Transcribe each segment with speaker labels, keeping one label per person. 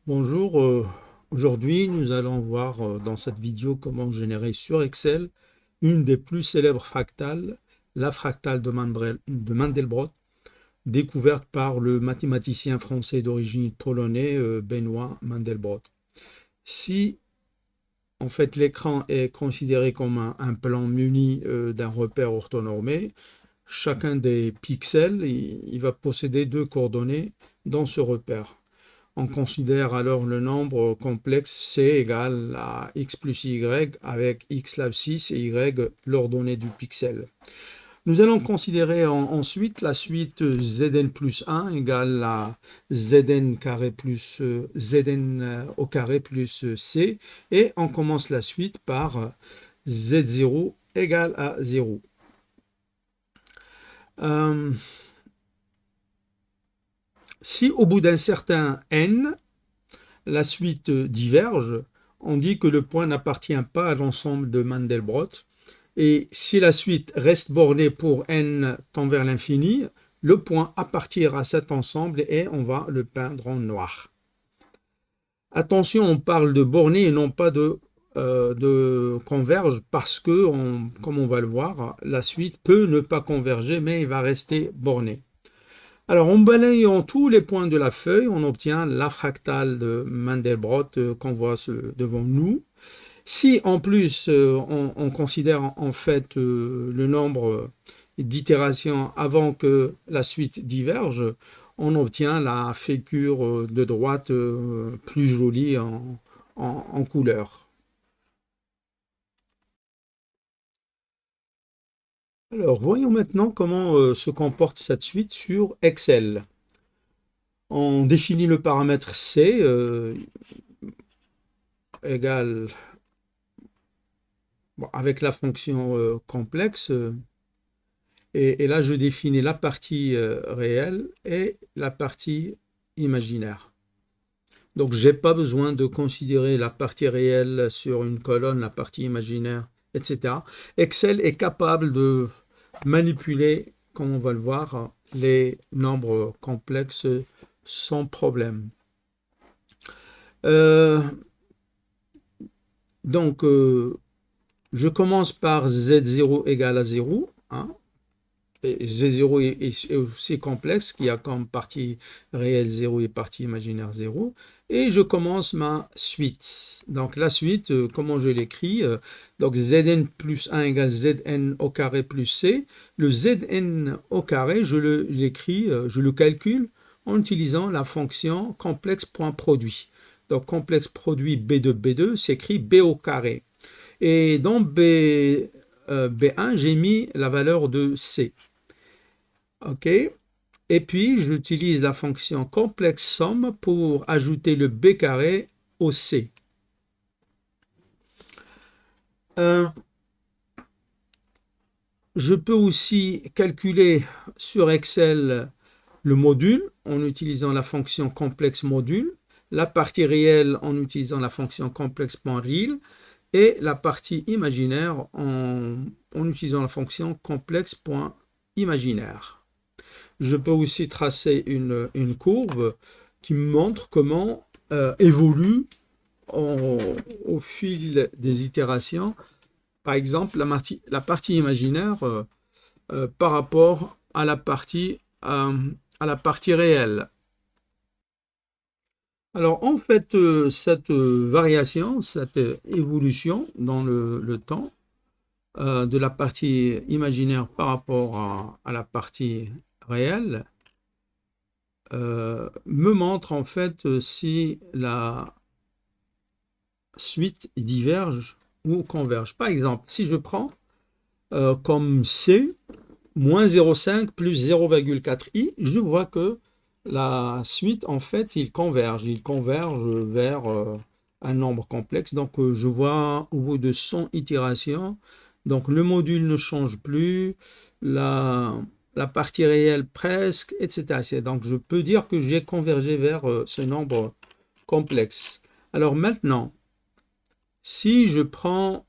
Speaker 1: Bonjour, aujourd'hui nous allons voir dans cette vidéo comment générer sur Excel une des plus célèbres fractales, la fractale de Mandelbrot, découverte par le mathématicien français d'origine polonais Benoît Mandelbrot. Si en fait l'écran est considéré comme un plan muni d'un repère orthonormé, chacun des pixels il va posséder deux coordonnées dans ce repère. On considère alors le nombre complexe C égale à x plus y avec x lab 6 et y l'ordonnée du pixel. Nous allons considérer ensuite la suite Zn plus 1 égale à Zn carré plus Zn au carré plus C et on commence la suite par Z0 égale à 0. Euh, si au bout d'un certain n, la suite diverge, on dit que le point n'appartient pas à l'ensemble de Mandelbrot. Et si la suite reste bornée pour n tend vers l'infini, le point appartient à cet ensemble et on va le peindre en noir. Attention, on parle de borné et non pas de converge parce que, comme on va le voir, la suite peut ne pas converger mais il va rester borné. Alors, en balayant tous les points de la feuille, on obtient la fractale de Mandelbrot qu'on voit devant nous. Si en plus on considère en fait le nombre d'itérations avant que la suite diverge, on obtient la figure de droite plus jolie en couleur. Alors, voyons maintenant comment se comporte cette suite sur Excel. On définit le paramètre C égale bon, avec la fonction complexe. Et là, je définis la partie réelle et la partie imaginaire. Donc, je n'ai pas besoin de considérer la partie réelle sur une colonne, la partie imaginaire, etc. Excel est capable de manipuler, comme on va le voir, les nombres complexes sans problème. Euh, donc, je commence par Z0 égale à 0. Hein. Z0 est aussi complexe, qui a comme partie réelle 0 et partie imaginaire 0. Et je commence ma suite. Donc la suite, comment je l'écris donc Zn plus 1 égale Zn au carré plus C. Le Zn au carré, je l'écris, je le calcule en utilisant la fonction complexe.produit. Donc complexe produit B de B2 s'écrit B au carré. Et dans B1, j'ai mis la valeur de C. OK. Et puis, j'utilise la fonction complexe somme pour ajouter le b carré au c. Euh, je peux aussi calculer sur Excel le module en utilisant la fonction complexe module, la partie réelle en utilisant la fonction complexe.real et la partie imaginaire en utilisant la fonction complexe.imaginaire. Je peux aussi tracer une courbe qui me montre comment évolue au fil des itérations, par exemple, la partie imaginaire par rapport à la partie réelle. Alors, en fait, cette variation, cette évolution dans le temps de la partie imaginaire par rapport à la partie réelle, me montre en fait si la suite diverge ou converge. Par exemple, si je prends comme C, moins 0,5 plus 0,4i, je vois que la suite, en fait, il converge. Il converge vers un nombre complexe. Donc, je vois au bout de 100 itérations, donc le module ne change plus, la partie réelle presque, etc. Donc, je peux dire que j'ai convergé vers ce nombre complexe. Alors maintenant, si je prends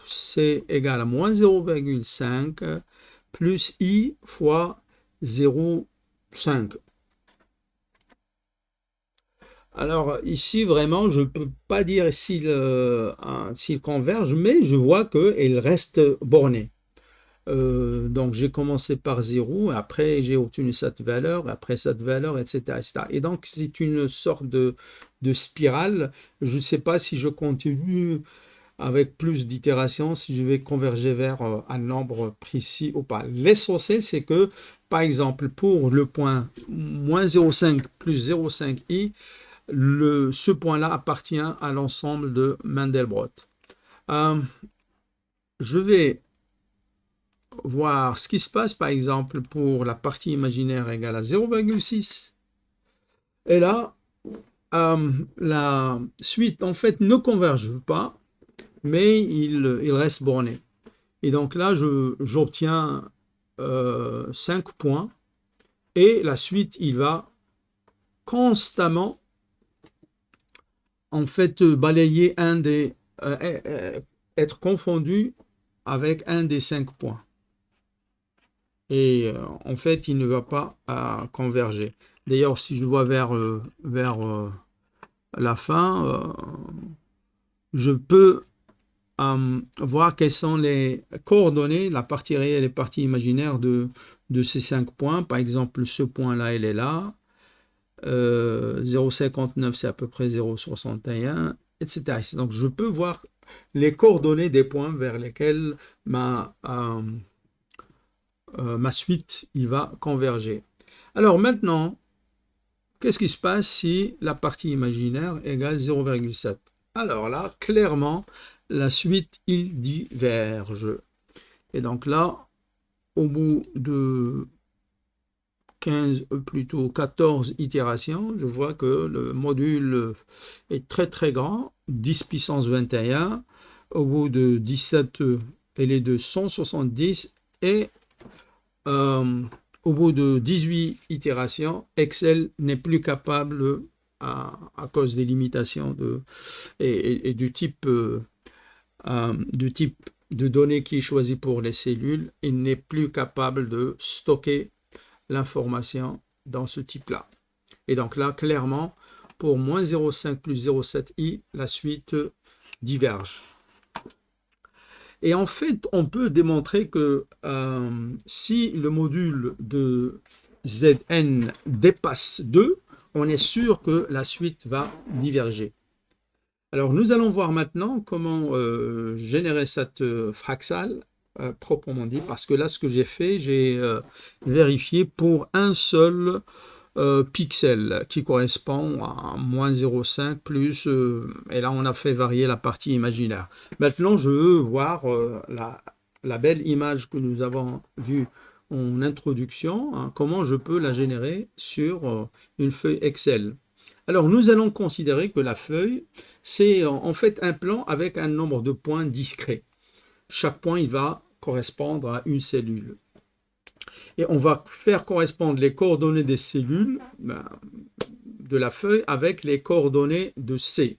Speaker 1: C égale à moins 0,5 plus I fois 0,5. Alors ici, vraiment, je ne peux pas dire s'il converge, mais je vois qu'il reste borné. Donc j'ai commencé par 0, après j'ai obtenu cette valeur, après cette valeur, etc., etc. Et donc c'est une sorte de spirale. Je ne sais pas si je continue avec plus d'itérations, si je vais converger vers un nombre précis ou pas. L'essentiel, c'est que, par exemple, pour le point moins 0,5 plus 0,5i, ce point-là appartient à l'ensemble de Mandelbrot. Euh, je vais voir ce qui se passe, par exemple, pour la partie imaginaire égale à 0,6. Et là, la suite, en fait, ne converge pas, mais il reste borné. Et donc là, j'obtiens 5 points. Et la suite, il va constamment, en fait, balayer être confondu avec un des 5 points. Et en fait, il ne va pas converger. D'ailleurs, si je vois vers la fin, je peux voir quelles sont les coordonnées, la partie réelle et la partie imaginaire de ces 5 points. Par exemple, ce point-là, il est là. 0,59, c'est à peu près 0,61, etc. Donc, je peux voir les coordonnées des points vers lesquels ma suite il va converger. Alors maintenant, qu'est-ce qui se passe si la partie imaginaire égale 0,7? Alors là, clairement, la suite, il diverge. Et donc là, au bout de 15, plutôt 14 itérations, je vois que le module est très très grand, 10 puissance 21. Au bout de 17, elle est de 170 et euh, au bout de 18 itérations, Excel n'est plus capable, à cause des limitations et du type de données qui est choisi pour les cellules, il n'est plus capable de stocker l'information dans ce type-là. Et donc là, clairement, pour moins 0,5 plus 0,7i, la suite diverge. Et en fait, on peut démontrer que si le module de Zn dépasse 2, on est sûr que la suite va diverger. Alors, nous allons voir maintenant comment générer cette fractale proprement dit, parce que là, ce que j'ai fait, j'ai vérifié pour un seul pixel qui correspond à moins 0,5 plus, et là, on a fait varier la partie imaginaire. Maintenant, je veux voir la belle image que nous avons vue en introduction, hein, comment je peux la générer sur une feuille Excel. Alors, nous allons considérer que la feuille, c'est en fait un plan avec un nombre de points discrets. Chaque point, il va correspondre à une cellule. Et on va faire correspondre les coordonnées des cellules de la feuille avec les coordonnées de C.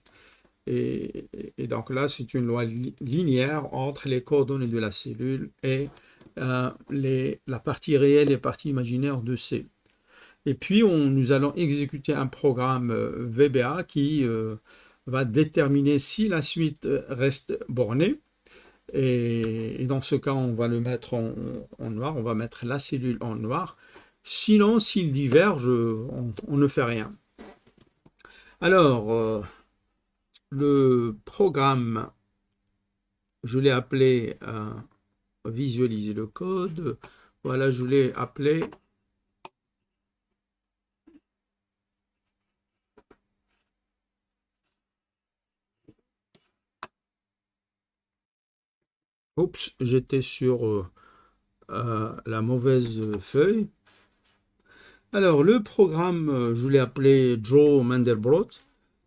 Speaker 1: Et donc là, c'est une loi linéaire entre les coordonnées de la cellule et la partie réelle et la partie imaginaire de C. Et puis, nous allons exécuter un programme VBA qui va déterminer si la suite reste bornée. Et dans ce cas, on va le mettre en noir, on va mettre la cellule en noir. Sinon, s'il diverge, on ne fait rien. Alors, le programme, je l'ai appelé visualiser le code. Voilà, je l'ai appelé oups, j'étais sur la mauvaise feuille. Alors, le programme, je l'ai appelé Draw Mandelbrot.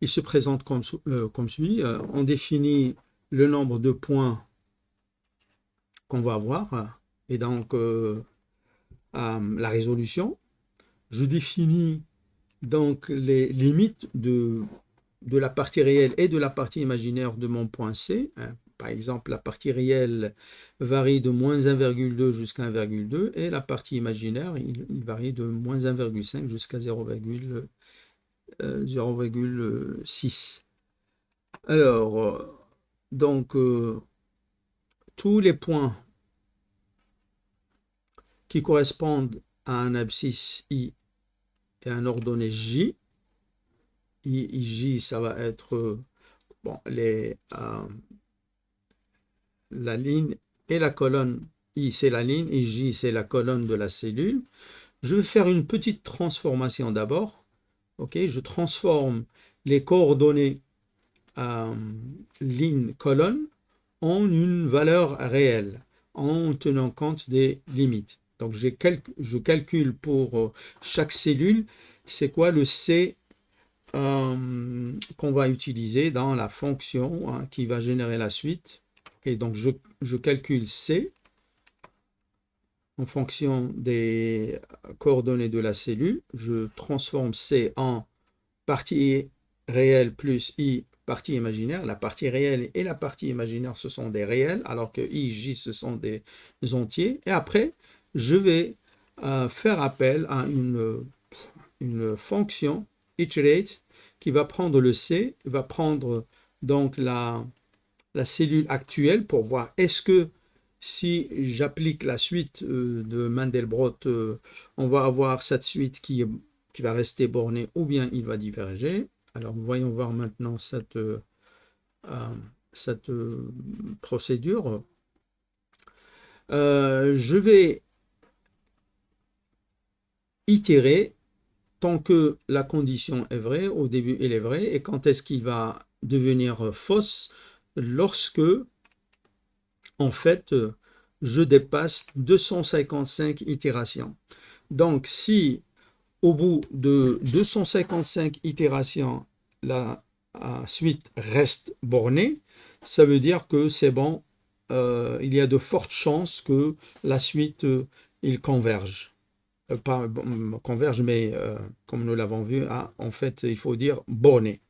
Speaker 1: Il se présente comme suit. On définit le nombre de points qu'on va avoir et donc la résolution. Je définis donc les limites de la partie réelle et de la partie imaginaire de mon point C. Par exemple, la partie réelle varie de moins 1,2 jusqu'à 1,2 et la partie imaginaire, il varie de moins 1,5 jusqu'à 0,5. 0,6. Alors, donc, tous les points qui correspondent à un abscisse I et un ordonnée J, I, J, ça va être bon, la ligne et la colonne. I, c'est la ligne, et J, c'est la colonne de la cellule. Je vais faire une petite transformation d'abord. Ok, je transforme les coordonnées ligne, colonne en une valeur réelle en tenant compte des limites. Donc je calcule pour chaque cellule, c'est quoi le C qu'on va utiliser dans la fonction qui va générer la suite. Okay, donc je calcule C en fonction des coordonnées de la cellule. Je transforme C en partie réelle plus I partie imaginaire. La partie réelle et la partie imaginaire, ce sont des réels, alors que I, J, ce sont des entiers. Et après, je vais faire appel à une fonction iterate qui va prendre le C, va prendre donc la cellule actuelle pour voir est-ce que si j'applique la suite de Mandelbrot, on va avoir cette suite qui va rester bornée ou bien il va diverger. Alors voyons voir maintenant cette procédure. Je vais itérer tant que la condition est vraie, au début elle est vraie, et quand est-ce qu'il va devenir fausse lorsque, en fait, je dépasse 255 itérations. Donc, si au bout de 255 itérations, la suite reste bornée, ça veut dire que c'est bon, il y a de fortes chances que la suite, il converge. Pas converge, mais comme nous l'avons vu, en fait, il faut dire borné.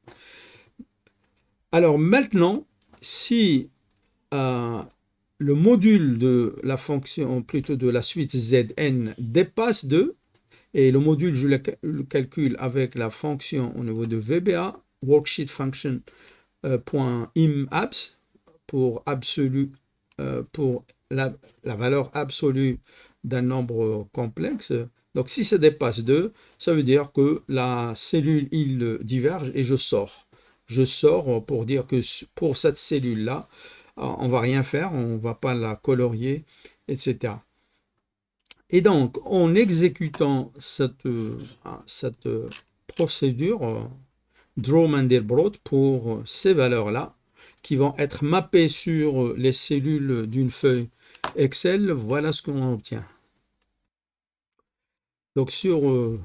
Speaker 1: Alors maintenant, si le module de la fonction, plutôt de la suite Zn dépasse 2, et le module, je le calcule avec la fonction au niveau de VBA, worksheet function .imAbs, pour absolu, pour la valeur absolue d'un nombre complexe. Donc si ça dépasse 2, ça veut dire que la cellule, il diverge et je sors. Je sors pour dire que pour cette cellule-là, on ne va rien faire, on ne va pas la colorier, etc. Et donc, en exécutant cette procédure, Draw Mandelbrot pour ces valeurs-là, qui vont être mappées sur les cellules d'une feuille Excel, voilà ce qu'on obtient. Donc, sur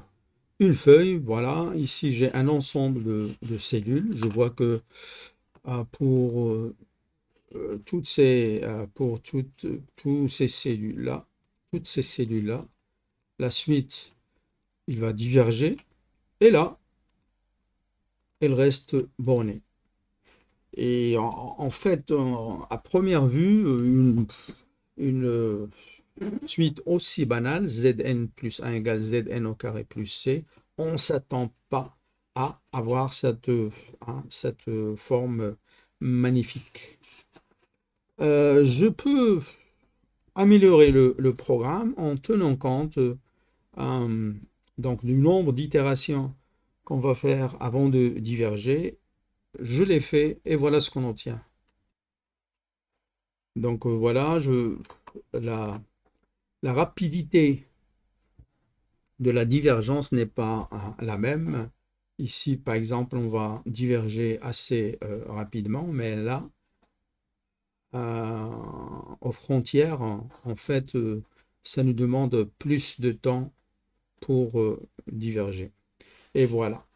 Speaker 1: une feuille, voilà, ici j'ai un ensemble de cellules. Je vois que pour toutes ces cellules-là, la suite, il va diverger, et là, elle reste bornée. Et en fait, à première vue, une suite aussi banale, Zn plus 1 égale Zn au carré plus C, on ne s'attend pas à avoir cette forme magnifique. Je peux améliorer le programme en tenant compte donc du nombre d'itérations qu'on va faire avant de diverger. Je l'ai fait et voilà ce qu'on obtient. Donc voilà, la rapidité de la divergence n'est pas la même. Ici, par exemple, on va diverger assez rapidement, mais là, aux frontières, en fait, ça nous demande plus de temps pour diverger. Et voilà.